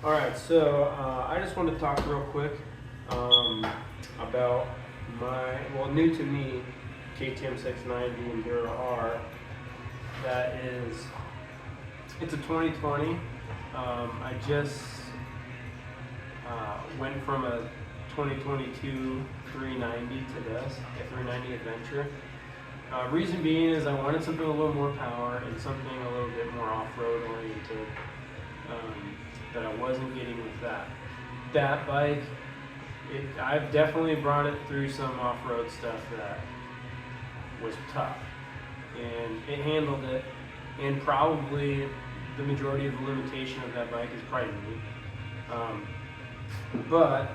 All right, so I just want to talk real quick about new to me, KTM 690 Enduro R. It's a 2020. I just went from a 2022 390 to this, a 390 Adventure. Reason being is I wanted something a little more power and something a little bit more off-road oriented that I wasn't getting with that. That bike, I've definitely brought it through some off-road stuff that was tough, and it handled it, and probably the majority of the limitation of that bike is probably me. But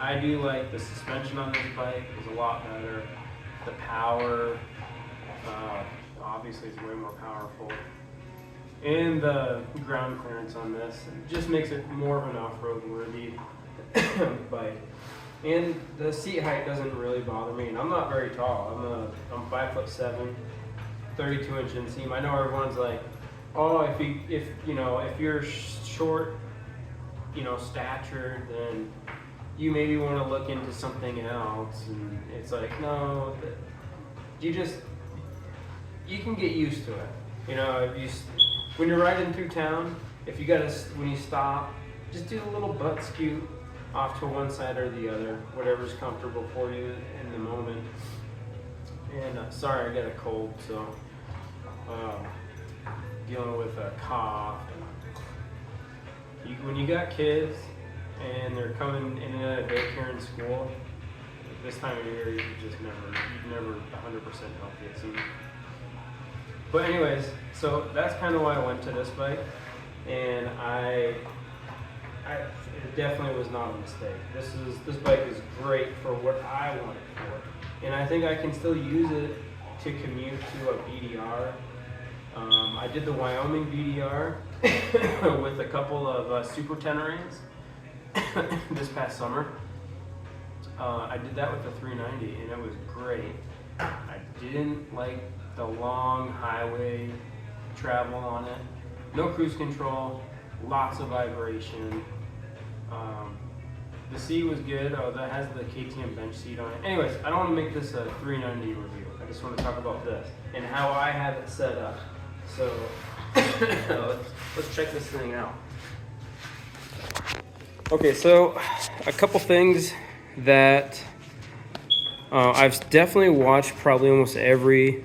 I do like the suspension on this bike is a lot better. The power, obviously, is way more powerful. And the ground clearance on this just makes it more of an off-road worthy bike. And the seat height doesn't really bother me. And I'm not very tall. I'm 5'7", 32-inch inseam. I know everyone's like, oh, if you're short, stature, then you maybe want to look into something else. And it's like, no, you can get used to it. When you're riding through town, when you stop, just do a little butt scoot off to one side or the other, whatever's comfortable for you in the moment. And sorry, I got a cold, so dealing with a cough. When you got kids and they're coming in and out of daycare and school, this time of year you're never 100% healthy, it seems. But anyways, so that's kind of why I went to this bike, and it definitely was not a mistake. This bike is great for what I want it for, and I think I can still use it to commute to a BDR. I did the Wyoming BDR with a couple of Super Tenerays this past summer. I did that with the 390, and it was great. I didn't like the long highway travel on it. No cruise control, lots of vibration. The seat was good. That has the KTM bench seat on it. Anyways, I don't want to make this a 390 review. I just want to talk about this and how I have it set up. So let's check this thing out. Okay, so a couple things that I've definitely watched probably almost every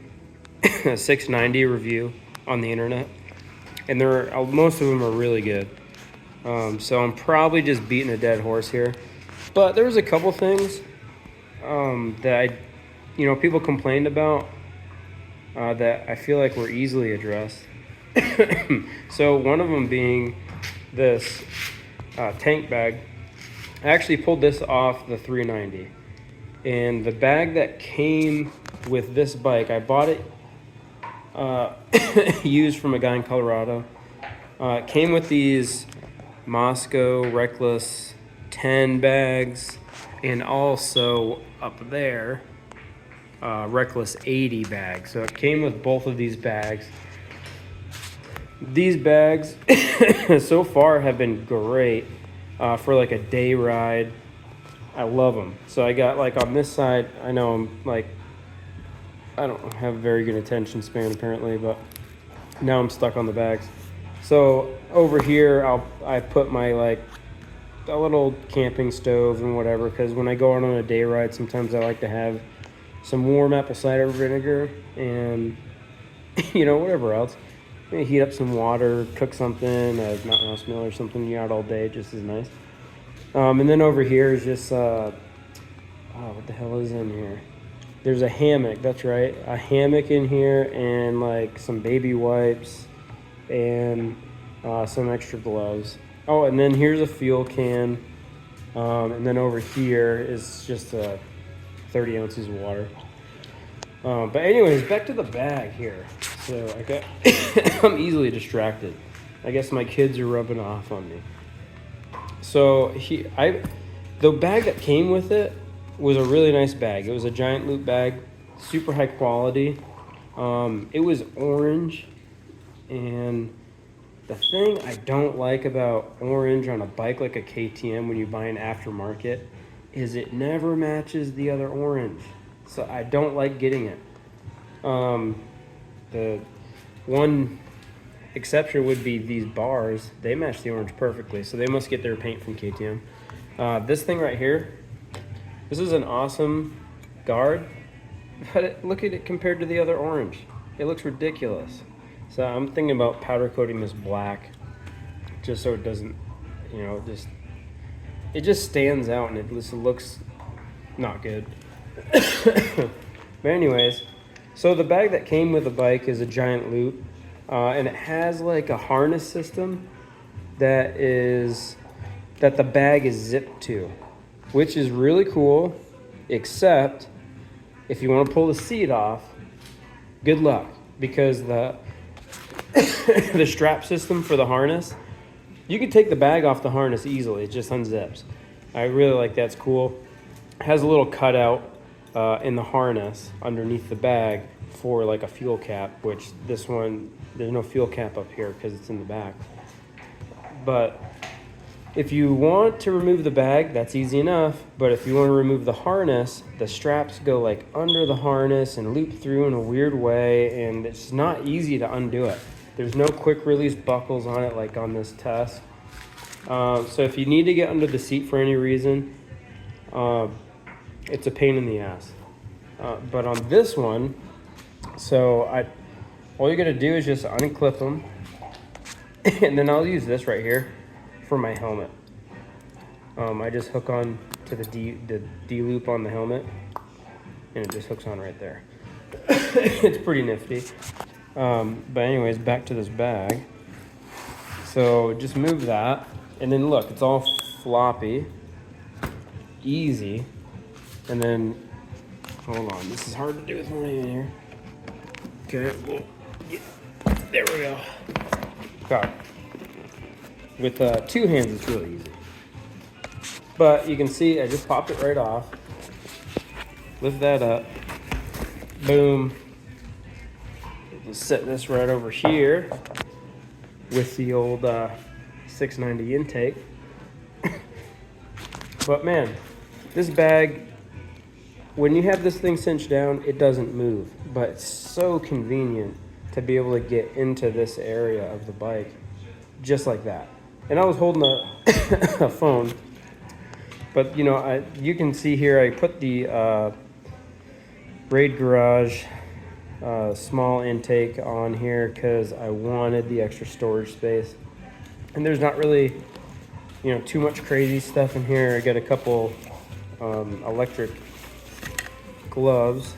690 review on the internet, and most of them are really good. So I'm probably just beating a dead horse here, but there was a couple things that people complained about that I feel like were easily addressed. So one of them being this tank bag. I actually pulled this off the 390, and the bag that came with this bike, I bought it used from a guy in Colorado. It came with these Moscow Reckless 10 bags, and also up there Reckless 80 bags. So it came with both of these bags. These bags so far have been great for like a day ride. I love them. So I got on this side, I know I don't have a very good attention span apparently, but now I'm stuck on the bags. So over here I put my a little camping stove and whatever, because when I go out on a day ride, sometimes I like to have some warm apple cider vinegar and whatever else. Maybe heat up some water, cook something, a mountain house meal or something. You're out all day, just as nice. And then over here is just what the hell is in here? There's a hammock, that's right, a hammock in here, and some baby wipes and some extra gloves. Oh, and then here's a fuel can, and then over here is just 30 ounces of water. But anyways, back to the bag here. So I'm easily distracted. I guess my kids are rubbing off on me. So the bag that came with it was a really nice bag. It was a giant loop bag, super high quality. It was orange, and The thing I don't like about orange on a bike like a KTM when you buy an aftermarket is it never matches the other orange. So I don't like getting it. The one exception would be these bars. They match the orange perfectly, so they must get their paint from KTM. This thing right here, this is an awesome guard, but look at it compared to the other orange. It looks ridiculous. So I'm thinking about powder coating this black, just so it doesn't, it just stands out and it just looks not good. But anyways, so the bag that came with the bike is a giant loop, and it has like a harness system that the bag is zipped to, which is really cool, except if you want to pull the seat off, good luck, because the the strap system for the harness, you can take the bag off the harness easily. It just unzips. I really like that's cool. It has a little cutout in the harness underneath the bag for like a fuel cap, which this one, there's no fuel cap up here because it's in the back. But if you want to remove the bag, that's easy enough. But if you want to remove the harness, the straps go like under the harness and loop through in a weird way, and it's not easy to undo it. There's no quick release buckles on it like on this test. So if you need to get under the seat for any reason, it's a pain in the ass. But on this one, all you gotta do is just unclip them, and then I'll use this right here for my helmet. I just hook on to the D loop on the helmet, and it just hooks on right there. It's pretty nifty. But anyways, back to this bag. So just move that, and then look, it's all floppy, easy. And then, hold on, this is hard to do with one hand here. Okay, there we go. Okay. With two hands, it's really easy. But you can see I just popped it right off. Lift that up. Boom. Just set this right over here with the old 690 intake. But man, this bag, when you have this thing cinched down, it doesn't move. But it's so convenient to be able to get into this area of the bike just like that. And I was holding a phone, but you can see here I put the Raid Garage small intake on here because I wanted the extra storage space. And there's not really too much crazy stuff in here. I got a couple electric gloves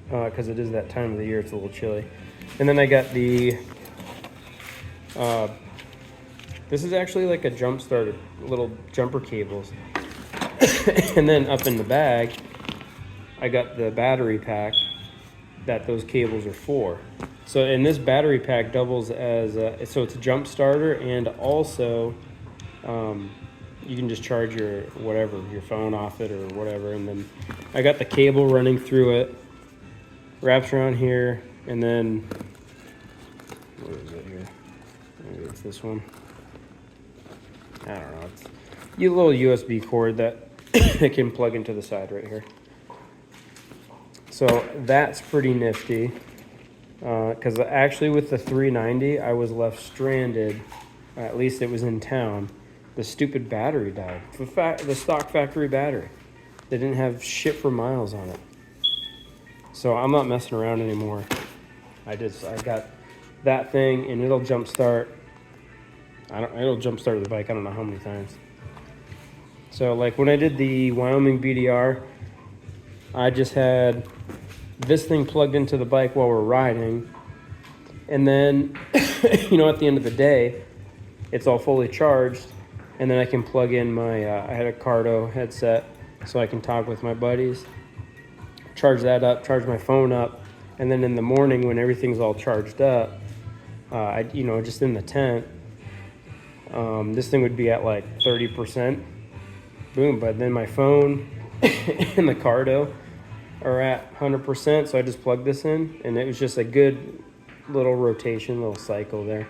because it is that time of the year. It's a little chilly. And then I got the this is actually like a jump starter, little jumper cables. And then up in the bag I got the battery pack that those cables are for. So in this battery pack doubles as so it's a jump starter, and also you can just charge your phone off it or whatever. And then I got the cable running through it, wraps around here, and then what is it here? Maybe it's this one. I don't know. It's a little USB cord that it can plug into the side right here. So that's pretty nifty. Because actually with the 390, I was left stranded. At least it was in town. The stupid battery died. The stock factory battery. They didn't have shit for miles on it. So I'm not messing around anymore. I got that thing, and it'll jump start. It'll jump start the bike. I don't know how many times. So like when I did the Wyoming BDR, I just had this thing plugged into the bike while we're riding, and then at the end of the day it's all fully charged, and then I can plug in my I had a Cardo headset so I can talk with my buddies, charge that up, charge my phone up, and then in the morning when everything's all charged up, just in the tent, this thing would be at like 30%. Boom. But then my phone and the Cardo are at 100%, so I just plugged this in, and it was just a good little rotation, little cycle there.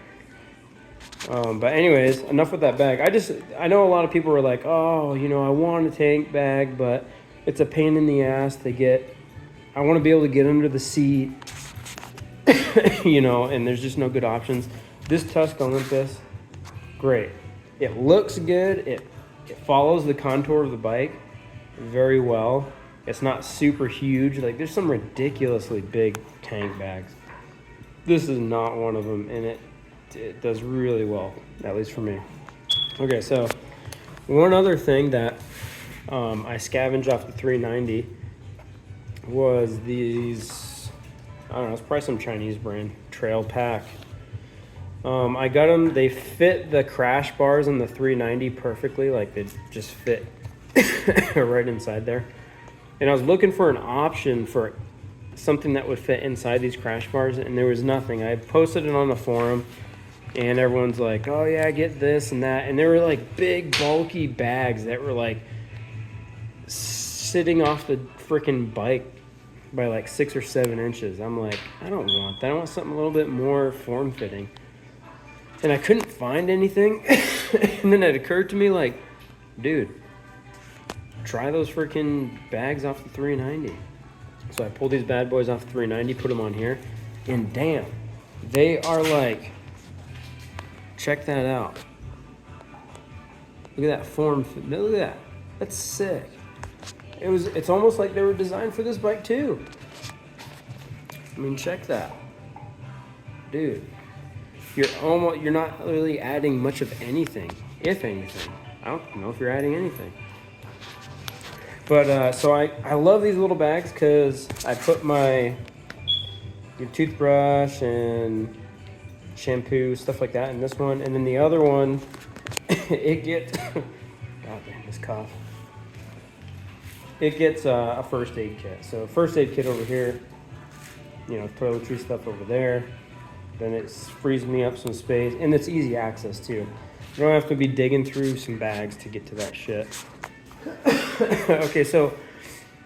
But anyways, enough with that bag. I know a lot of people were like, oh, you know, I want a tank bag, but it's a pain in the ass to get. I want to be able to get under the seat, you know, and there's just no good options. This Tusk Olympus, great. It looks good. It follows the contour of the bike very well. It's not super huge. Like, there's some ridiculously big tank bags. This is not one of them, and it does really well, at least for me. Okay, so one other thing that I scavenged off the 390 was these, I don't know, it's probably some Chinese brand, Trail Pack. I got them, they fit the crash bars in the 390 perfectly, like they just fit right inside there. And I was looking for an option for something that would fit inside these crash bars, and there was nothing. I posted it on the forum, and everyone's like, oh yeah, get this and that. And they were like big, bulky bags that were like sitting off the freaking bike by like 6 or 7 inches. I'm like, I don't want that. I want something a little bit more form-fitting. And I couldn't find anything. And then it occurred to me, like, dude, try those freaking bags off the 390. So I pulled these bad boys off the 390, put them on here, and damn, they are like, check that out. Look at that form. Look at that. That's sick. It's almost like they were designed for this bike too. I mean, check that, dude. You're not really adding much of anything, if anything. I don't know if you're adding anything. But so I love these little bags because I put your toothbrush and shampoo, stuff like that in this one, and then the other one, it gets God damn, this cough. It gets a first aid kit. So first aid kit over here, you know, toiletry stuff over there. Then it frees me up some space, and it's easy access too. You don't have to be digging through some bags to get to that shit. Okay, so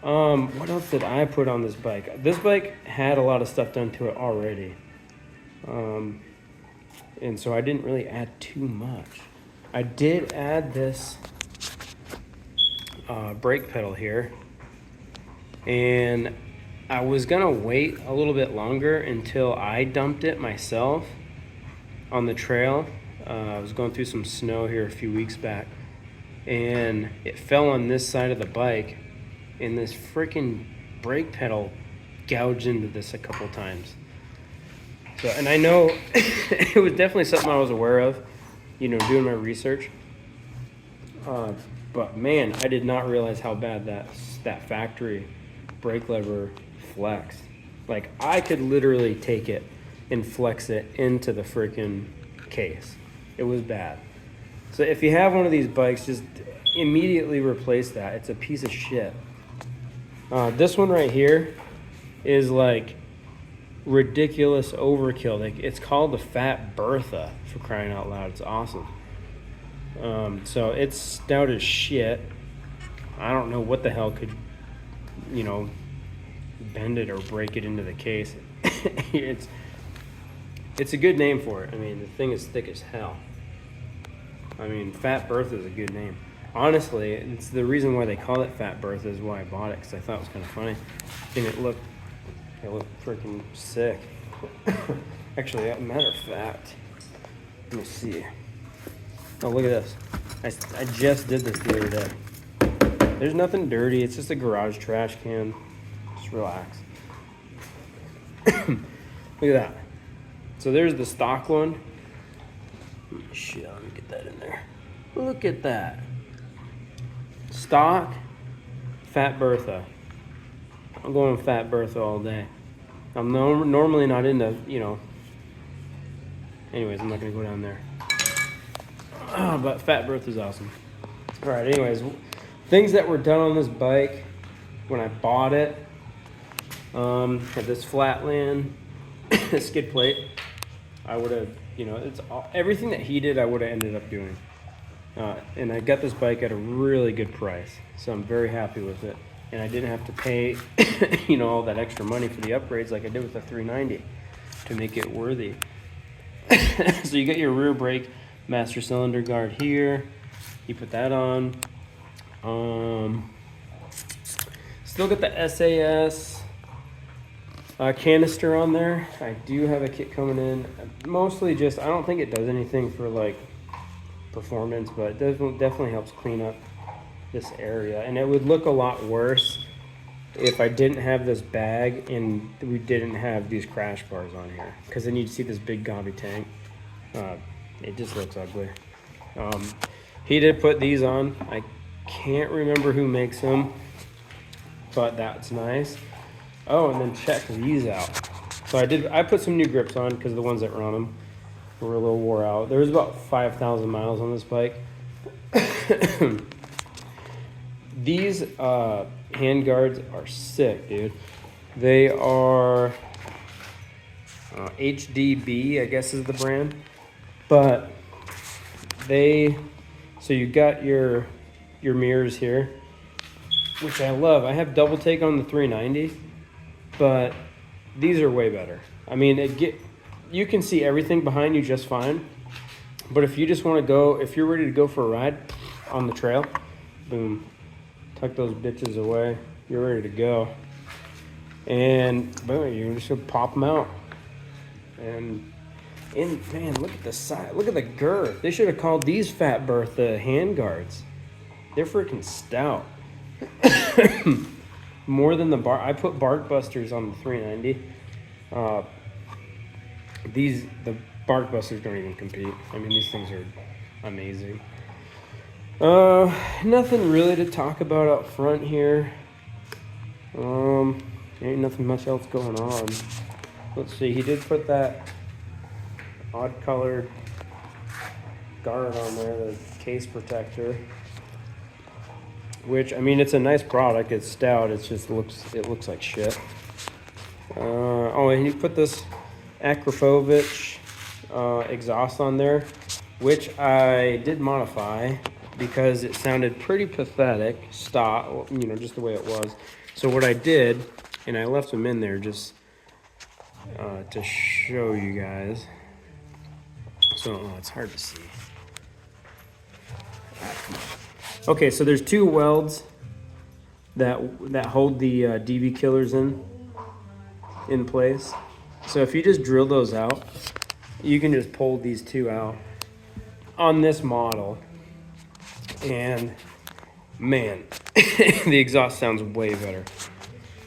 what else did I put on this bike? This bike had a lot of stuff done to it already, and so I didn't really add too much. I did add this brake pedal here, and I was gonna wait a little bit longer until I dumped it myself on the trail. I was going through some snow here a few weeks back, and it fell on this side of the bike, and this freaking brake pedal gouged into this a couple times. So, and I know it was definitely something I was aware of, you know, doing my research. But man, I did not realize how bad that factory brake lever flexed. Like, I could literally take it and flex it into the freaking case. It was bad. So if you have one of these bikes, just immediately replace that. It's a piece of shit. This one right here is like ridiculous overkill. Like, it's called the Fat Bertha, for crying out loud. It's awesome. So it's stout as shit. I don't know what the hell could, you know, bend it or break it into the case. It's a good name for it. I mean, the thing is thick as hell. I mean, Fat Bertha is a good name. Honestly, it's the reason why they call it Fat Bertha is why I bought it, because I thought it was kind of funny. And it looked freaking sick. Actually, as a matter of fact, let me see. Oh, look at this. I just did this the other day. There's nothing dirty. It's just a garage trash can. Just relax. Look at that. So there's the stock one. Shit, let me get that in there. Look at that. Stock Fat Bertha. I'm going Fat Bertha all day. I'm normally not into, you know. Anyways, I'm not going to go down there. But Fat Bertha's awesome. All right, anyways, things that were done on this bike when I bought it. Had this Flatland skid plate. I would have, you know, everything that he did, I would have ended up doing. And I got this bike at a really good price, so I'm very happy with it. And I didn't have to pay, you know, all that extra money for the upgrades like I did with the 390. to make it worthy. So you got your rear brake master cylinder guard here. You put that on. Still got the SAS canister on there. I do have a kit coming in. Mostly just, I don't think it does anything for like performance, but it definitely helps clean up this area. And it would look a lot worse if I didn't have this bag and we didn't have these crash bars on here, because then you'd see this big gobby tank. It just looks ugly. He did put these on. I can't remember who makes them, but that's nice. Oh, and then check these out. So I put some new grips on because the ones that were on them were a little wore out. There was about 5,000 miles on this bike. These hand guards are sick, dude. They are HDB, I guess is the brand. But so you got your mirrors here, which I love. I have double take on the 390, but these are way better. I mean, you can see everything behind you just fine. But if you just want to go, if you're ready to go for a ride on the trail, boom, tuck those bitches away. You're ready to go. And boom, you're just gonna pop them out. And man, look at the size, look at the girth. They should have called these Fat Bertha hand guards. They're freaking stout. More than the bar. I put bark busters on the 390. The bark busters don't even compete. I mean, these things are amazing. Nothing really to talk about up front here. Ain't nothing much else going on. Let's see, he did put that odd colored guard on there, the case protector. Which, I mean, it's a nice product. It's stout. It looks like shit. Oh, and he put this Akrapovich exhaust on there, which I did modify because it sounded pretty pathetic, stop, just the way it was. So what I did, and I left them in there just to show you guys. So it's hard to see. Okay, so there's two welds that hold the DB killers in place. So if you just drill those out, you can just pull these two out on this model. And man, the exhaust sounds way better.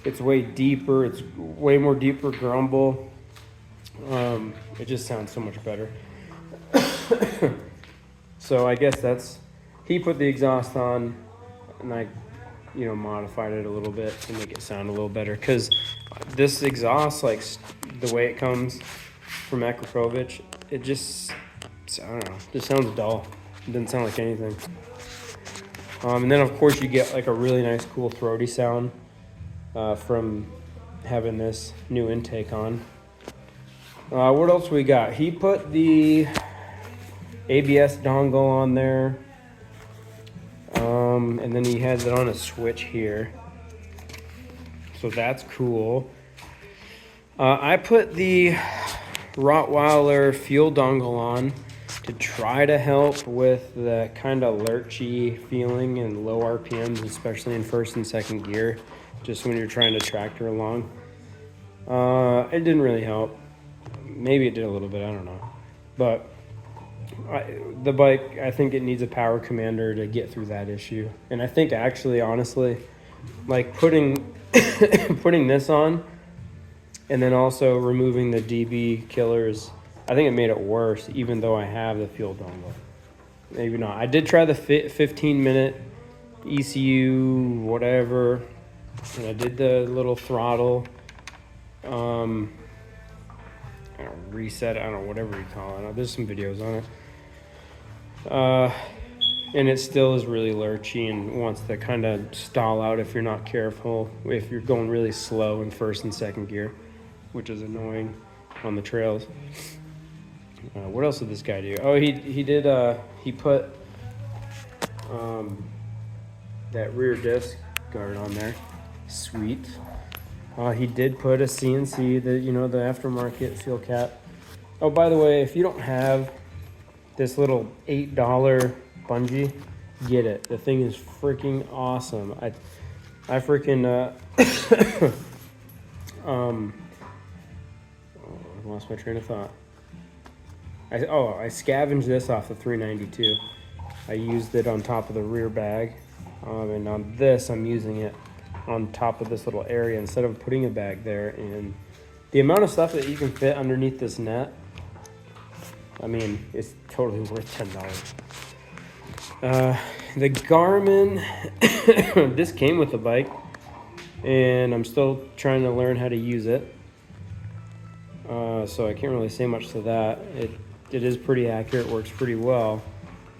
It's way deeper. It's way more deeper grumble. It just sounds so much better. So I guess he put the exhaust on, and I, modified it a little bit to make it sound a little better. Because this exhaust, like the way it comes from Akrapovich, it just, I don't know, just sounds dull. It doesn't sound like anything. And then of course you get like a really nice, cool throaty sound from having this new intake on. What else we got? He put the ABS dongle on there. And then he has it on a switch here. So that's cool. I put the Rottweiler fuel dongle on to try to help with the kind of lurchy feeling and low RPMs, especially in first and second gear, just when you're trying to tractor along. It didn't really help. Maybe it did a little bit, I don't know. But the bike, I think it needs a power commander to get through that issue. And I think actually, honestly, like putting this on and then also removing the DB killers, I think it made it worse, even though I have the fuel dongle. Maybe not. I did try the 15-minute ECU, whatever, and I did the little throttle, reset, I don't know, whatever you call it. There's some videos on it. And it still is really lurchy and wants to kind of stall out if you're not careful, if you're going really slow in first and second gear, which is annoying on the trails. What else did this guy do? Oh, he put that rear disc guard on there. Sweet. He did put a CNC, the aftermarket seal cap. Oh, by the way, if you don't have this little $8 bungee, get it. The thing is freaking awesome. I freaking I lost my train of thought. I scavenged this off the 392. I used it on top of the rear bag, and on this I'm using it on top of this little area instead of putting a bag there. And the amount of stuff that you can fit underneath this net, I mean, it's totally worth $10. The Garmin, this came with the bike, and I'm still trying to learn how to use it. So I can't really say much to that. It is pretty accurate, works pretty well.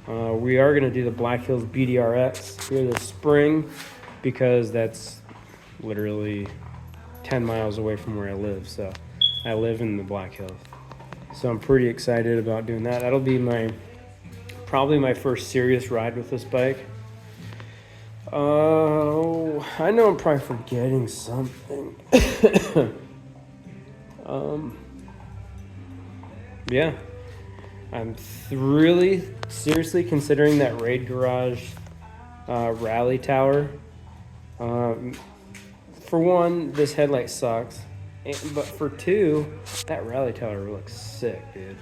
We are going to do the Black Hills BDRX here this spring because that's literally 10 miles away from where I live. So I live in the Black Hills. So I'm pretty excited about doing that. That'll be probably my first serious ride with this bike. I know I'm probably forgetting something. Yeah. I'm really seriously considering that Raid Garage rally tower. For one, this headlight sucks. But for two, that rally tower looks sick, dude.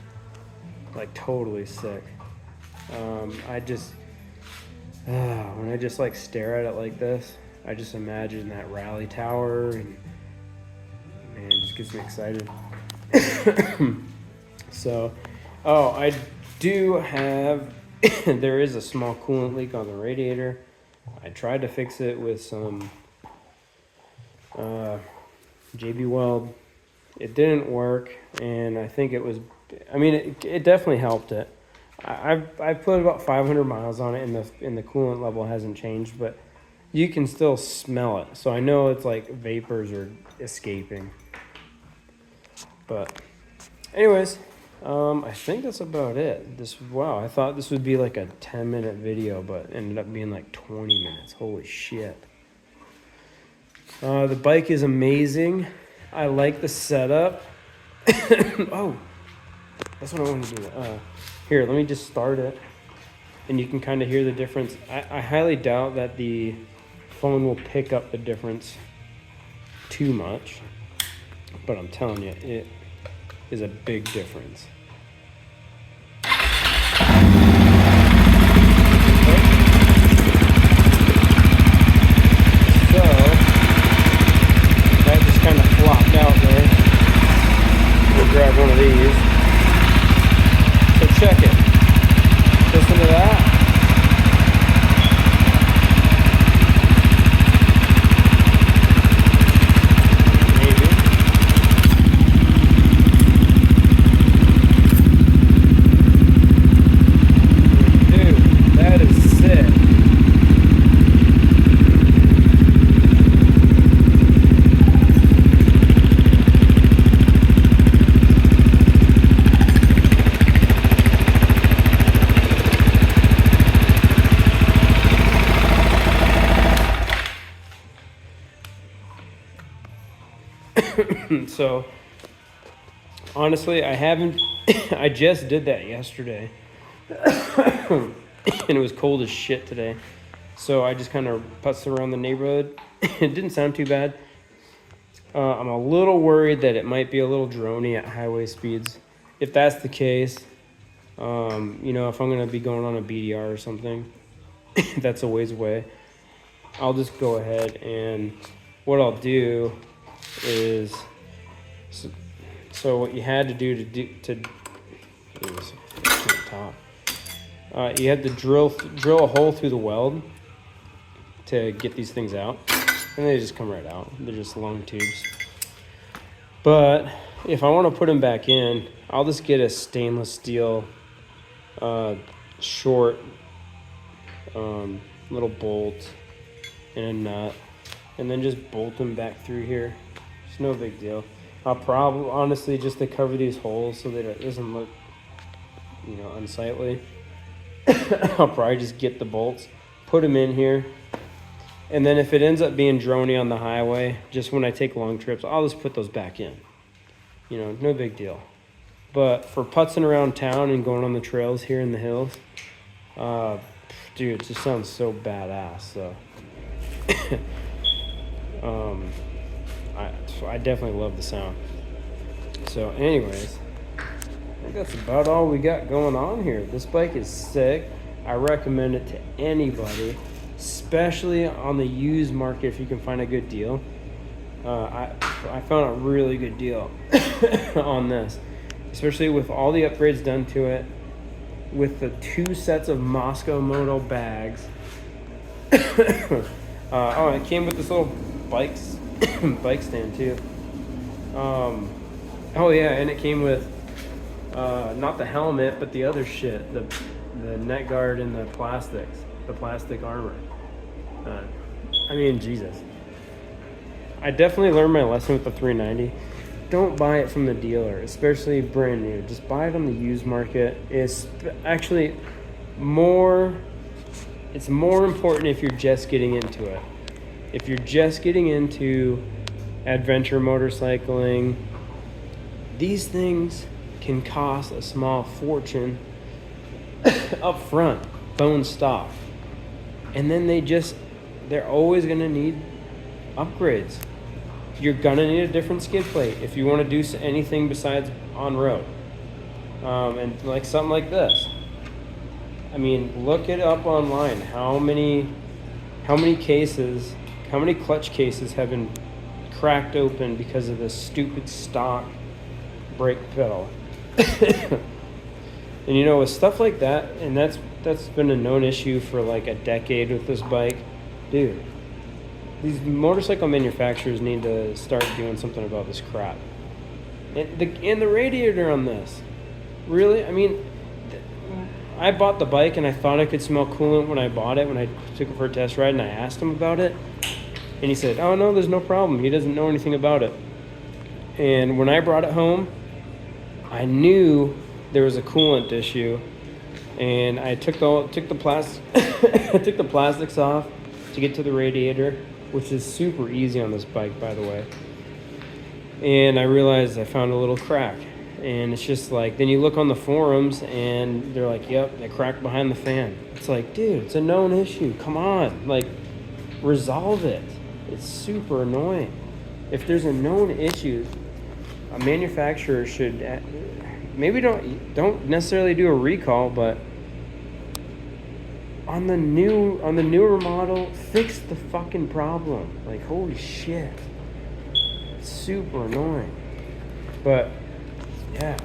Like totally sick. I just, when I just like stare at it like this, I just imagine that rally tower, and man, it just gets me excited. So, I do have, there is a small coolant leak on the radiator. I tried to fix it with some JB Weld. It didn't work, and I think it was, it definitely helped it. I've put about 500 miles on it, and the coolant level hasn't changed, but you can still smell it. So I know it's like vapors are escaping. But anyways, I think that's about it. Wow, I thought this would be like a 10-minute video, but ended up being like 20 minutes. Holy shit. The bike is amazing. I like the setup. Oh, that's what I want to do. Here, let me just start it, and you can kind of hear the difference. I highly doubt that the phone will pick up the difference too much, but I'm telling you, it is a big difference. So, that just kind of flopped out there. We'll grab one of these. So check it. Listen to that. So honestly, I haven't I just did that yesterday and it was cold as shit today, so I just kind of putzed around the neighborhood. It didn't sound too bad. I'm a little worried that it might be a little droney at highway speeds. If that's the case, if I'm going to be going on a BDR or something that's a ways away, I'll just go ahead, and what I'll do is, so what you had to do you had to drill a hole through the weld to get these things out, and they just come right out. They're just long tubes. But if I want to put them back in, I'll just get a stainless steel short little bolt and a nut, and then just bolt them back through here. It's no big deal. I'll probably, honestly, just to cover these holes so that it doesn't look, unsightly, I'll probably just get the bolts, put them in here, And then if it ends up being droney on the highway, just when I take long trips, I'll just put those back in. You know, no big deal. But for putzing around town and going on the trails here in the hills, dude, it just sounds so badass. So, I definitely love the sound. So, anyways, I think that's about all we got going on here. This bike is sick. I recommend it to anybody, especially on the used market if you can find a good deal. I found a really good deal on this, especially with all the upgrades done to it, with the 2 sets of Moscow Moto bags. Oh, it came with this little bike stand too. Oh yeah, and it came with not the helmet, but the other shit, the neck guard and the plastic armor. I mean, Jesus. I definitely learned my lesson with the 390. Don't buy it from the dealer, especially brand new. Just buy it on the used market. It's actually it's more important if you're just getting into it. If you're just getting into adventure motorcycling, these things can cost a small fortune up front, bone stock. And then they're always going to need upgrades. You're gonna need a different skid plate if you want to do anything besides on road, and like something like this. I mean, look it up online. How many clutch cases have been cracked open because of this stupid stock brake pedal? And you know, with stuff like that, and that's been a known issue for like a decade with this bike, dude. These motorcycle manufacturers need to start doing something about this crap. And the radiator on this. Really? I mean, I bought the bike and I thought I could smell coolant when I bought it, when I took it for a test ride, and I asked him about it. And he said, oh, no, there's no problem. He doesn't know anything about it. And when I brought it home, I knew there was a coolant issue. And I took the plastics off to get to the radiator, which is super easy on this bike, by the way. And I realized I found a little crack. And it's just like, then you look on the forums and they're like, yep, they cracked behind the fan. It's like, dude, it's a known issue. Come on, like, resolve it. It's super annoying. If there's a known issue, a manufacturer should maybe don't necessarily do a recall, but on the newer model, fix the fucking problem. Like, holy shit. It's super annoying. But yeah.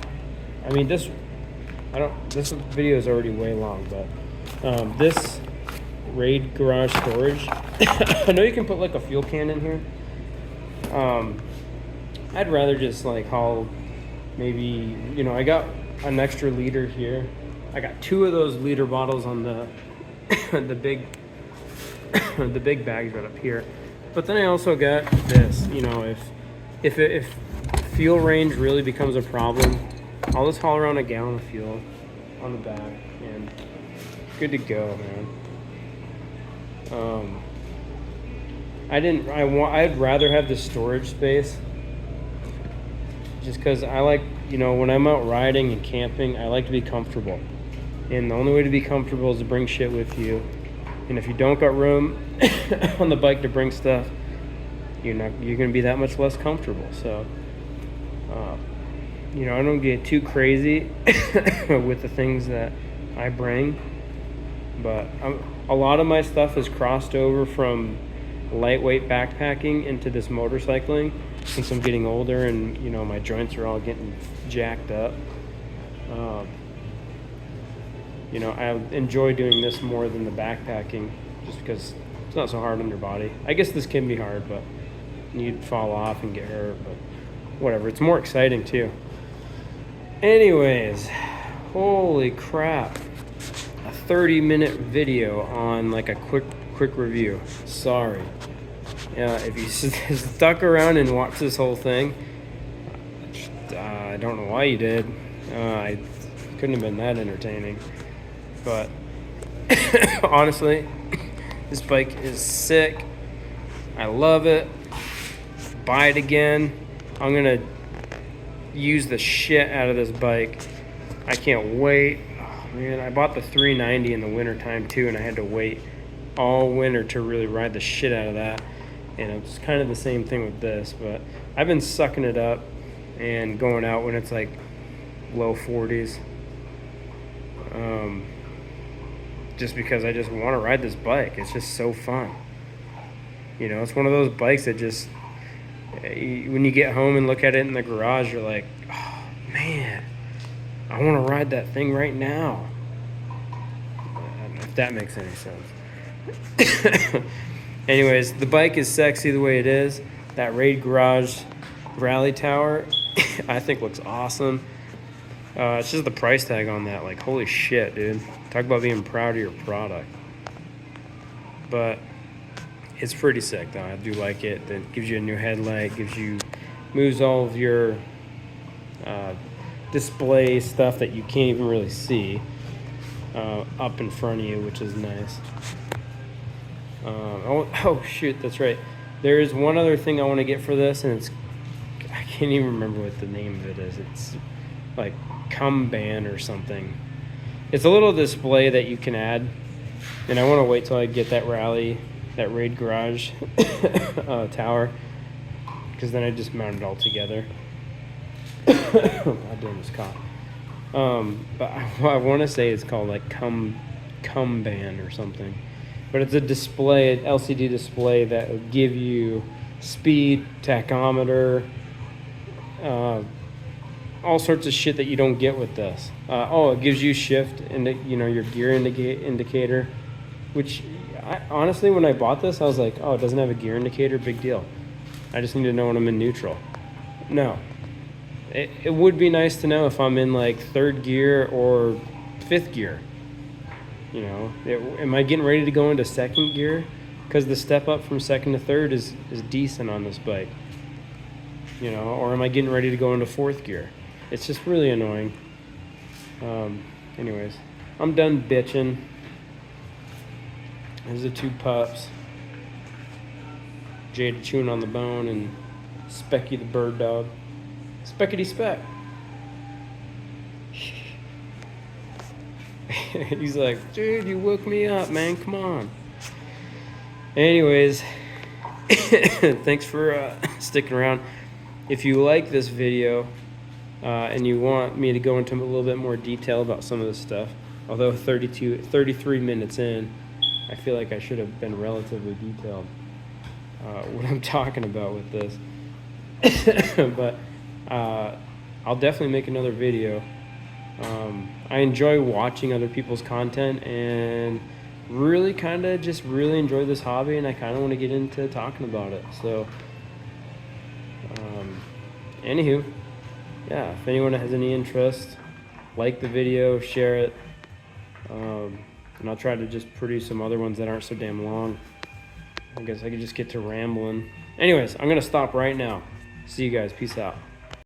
I mean, this video is already way long, but this Raid garage storage, I know you can put like a fuel can in here. I'd rather just like haul maybe, you know, I got an extra liter here. I got 2 of those liter bottles on the the big bags right up here. But then I also got this, you know, if fuel range really becomes a problem, I'll just haul around a gallon of fuel on the back and good to go, man. I'd rather have the storage space just because I like, you know, when I'm out riding and camping, I like to be comfortable. And the only way to be comfortable is to bring shit with you. And if you don't got room on the bike to bring stuff, you're gonna be that much less comfortable. So, you know, I don't get too crazy with the things that I bring. But a lot of my stuff is crossed over from lightweight backpacking into this motorcycling since I'm getting older and, you know, my joints are all getting jacked up. You know, I enjoy doing this more than the backpacking just because it's not so hard on your body. I guess this can be hard, but you'd fall off and get hurt, but whatever. It's more exciting too. Anyways, holy crap. A 30-minute video on like a quick review. Sorry. If you stuck around and watched this whole thing, I don't know why you did. I couldn't have been that entertaining. But honestly, this bike is sick. I love it. Buy it again. I'm gonna use the shit out of this bike. I can't wait. Oh, man, I bought the 390 in the winter time too, and I had to wait all winter to really ride the shit out of that. And it's kind of the same thing with this, but I've been sucking it up and going out when it's like low 40s. Just because I just want to ride this bike. It's just so fun. You know, it's one of those bikes that just, when you get home and look at it in the garage, you're like, oh man, I want to ride that thing right now. If that makes any sense. Anyways, the bike is sexy the way it is. That Raid Garage Rally Tower, I think looks awesome. It's just the price tag on that. Like, holy shit, dude. Talk about being proud of your product. But it's pretty sick, though. I do like it. It gives you a new headlight, moves all of your display stuff that you can't even really see up in front of you, which is nice. Oh, shoot, that's right. There is one other thing I want to get for this, and I can't even remember what the name of it is. It's like Kumban or something. It's a little display that you can add, and I want to wait till I get that Raid Garage tower, because then I just mount it all together. I did this caught. But I want to say it's called like Kumban or something. But it's a display, an LCD display that will give you speed, tachometer, all sorts of shit that you don't get with this. It gives you shift and your gear indicator, which honestly, when I bought this, I was like, oh, it doesn't have a gear indicator, big deal. I just need to know when I'm in neutral. No, it would be nice to know if I'm in like third gear or fifth gear. You know, am I getting ready to go into second gear? Because the step up from second to third is decent on this bike. You know, or am I getting ready to go into fourth gear? It's just really annoying. Anyways, I'm done bitching. There's the two pups. Jada chewing on the bone and Specky the bird dog. Speckity Speck. He's like, dude, you woke me up, man. Come on. Anyways, thanks for sticking around. If you like this video and you want me to go into a little bit more detail about some of this stuff, although 33 minutes in, I feel like I should have been relatively detailed what I'm talking about with this. But I'll definitely make another video. I enjoy watching other people's content and really enjoy this hobby, and I kind of want to get into talking about it. So, anywho, yeah, if anyone has any interest, like the video, share it, and I'll try to just produce some other ones that aren't so damn long. I guess I could just get to rambling. Anyways, I'm going to stop right now. See you guys. Peace out.